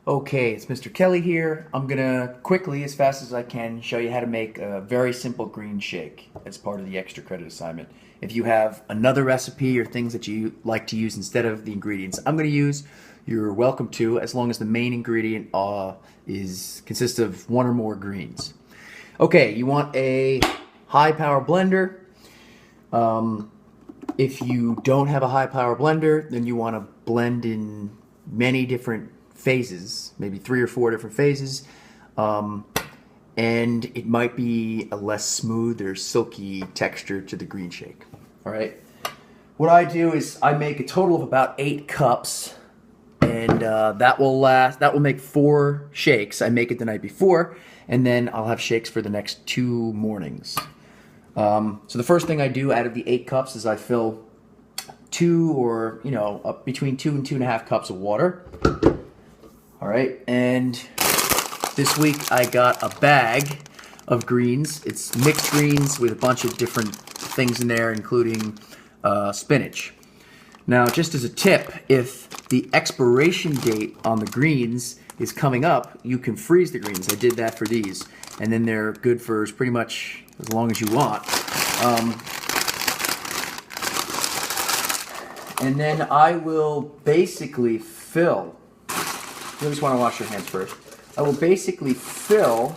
Okay, it's Mr. Kelly here. I'm gonna quickly, as fast as I can, show you how to make a very simple green shake as part of the extra credit assignment. If you have another recipe or things that you like to use instead of the ingredients I'm gonna use, you're welcome to, as long as the main ingredient consists of one or more greens. Okay, you want a high power blender. If you don't have a high power blender, then you want to blend in many different phases, maybe 3 or 4 different phases, and it might be a less smooth or silky texture to the green shake. All right. What I do is I make a total of about 8 cups, and that will make 4 shakes. I make it the night before, and then I'll have shakes for the next 2 mornings. So the first thing I do out of the 8 cups is I fill 2 or, between 2 and 2.5 cups of water. All right, and this week I got a bag of greens. It's mixed greens with a bunch of different things in there, including spinach. Now, just as a tip, if the expiration date on the greens is coming up, you can freeze the greens. I did that for these, and then they're good for pretty much as long as you want. And then I will basically fill, you just want to wash your hands first. I will basically fill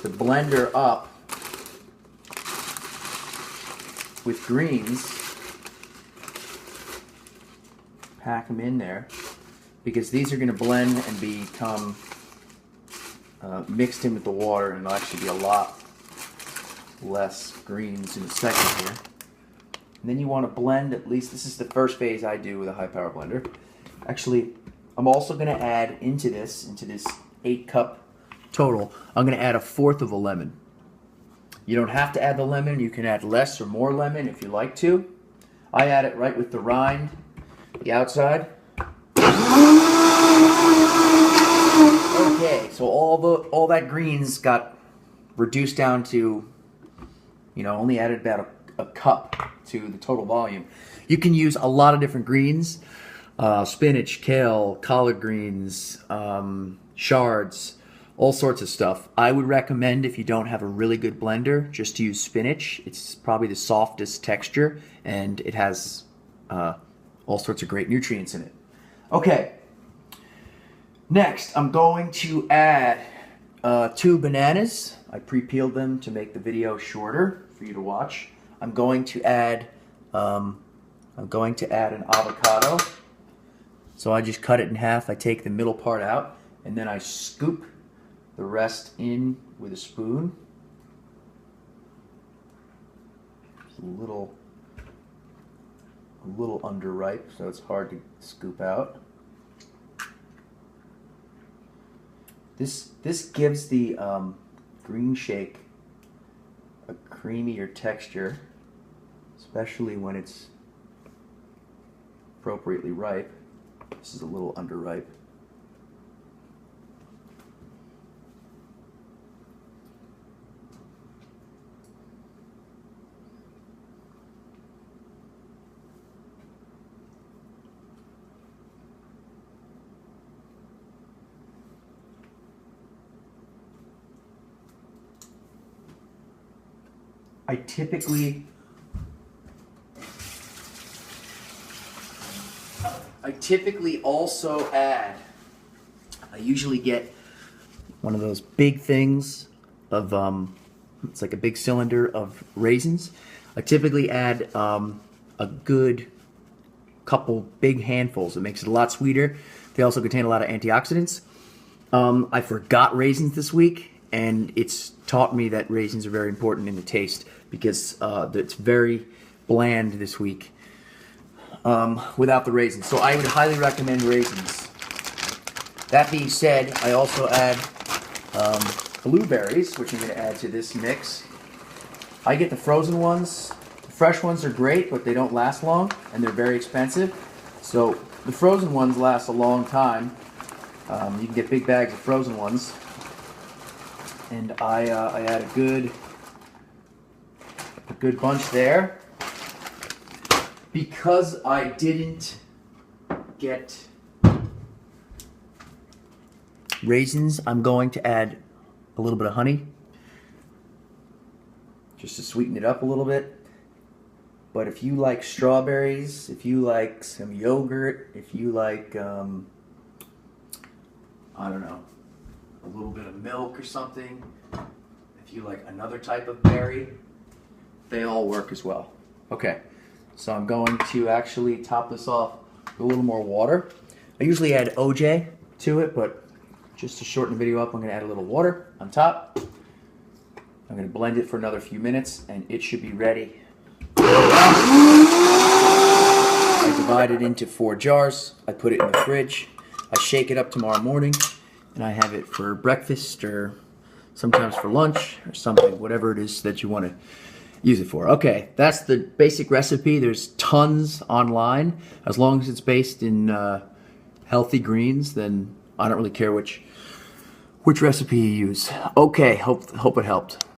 the blender up with greens, pack them in there, because these are going to blend and become mixed in with the water, and it'll actually be a lot less greens in a second here. And then you want to blend, at least this is the first phase I do with a high power blender. Actually, I'm also going to add into this 8 cup total, I'm going to add 1/4 of a lemon. You don't have to add the lemon, you can add less or more lemon if you like to. I add it right with the rind, the outside. Okay, so all that greens got reduced down to, only added about a cup to the total volume. You can use a lot of different greens, spinach, kale, collard greens, shards, all sorts of stuff. I would recommend, if you don't have a really good blender, just to use spinach. It's probably the softest texture, and it has all sorts of great nutrients in it. Okay, next I'm going to add 2 bananas. I pre-peeled them to make the video shorter for you to watch. I'm going to add an avocado. So I just cut it in half. I take the middle part out, and then I scoop the rest in with a spoon. It's a little underripe, so it's hard to scoop out. This gives the green shake a creamier texture, especially when it's appropriately ripe. This is a little underripe. I typically also add, I usually get one of those big things of, it's like a big cylinder of raisins. I typically add a good couple big handfuls. It makes it a lot sweeter. They also contain a lot of antioxidants. I forgot raisins this week, and it's taught me that raisins are very important in the taste, because it's very bland this week without the raisins. So I would highly recommend raisins. That being said, I also add blueberries, which I'm going to add to this mix. I get the frozen ones. The fresh ones are great, but they don't last long, and they're very expensive. So the frozen ones last a long time. You can get big bags of frozen ones. And I add a good bunch there. Because I didn't get Raisins, I'm going to add a little bit of honey, just to sweeten it up a little bit. But if you like strawberries, if you like some yogurt, if you like, I don't know, a little bit of milk or something, if you like another type of berry, they all work as well. Okay, so I'm going to actually top this off with a little more water. I usually add OJ to it, but just to shorten the video up, I'm going to add a little water on top. I'm going to blend it for another few minutes, and it should be ready. I divide it into 4 jars. I put it in the fridge. I shake it up tomorrow morning, and I have it for breakfast or sometimes for lunch or something, whatever it is that you want to use it for. Okay, that's the basic recipe. There's tons online. As long as it's based in healthy greens, then I don't really care which recipe you use. Okay, hope it helped.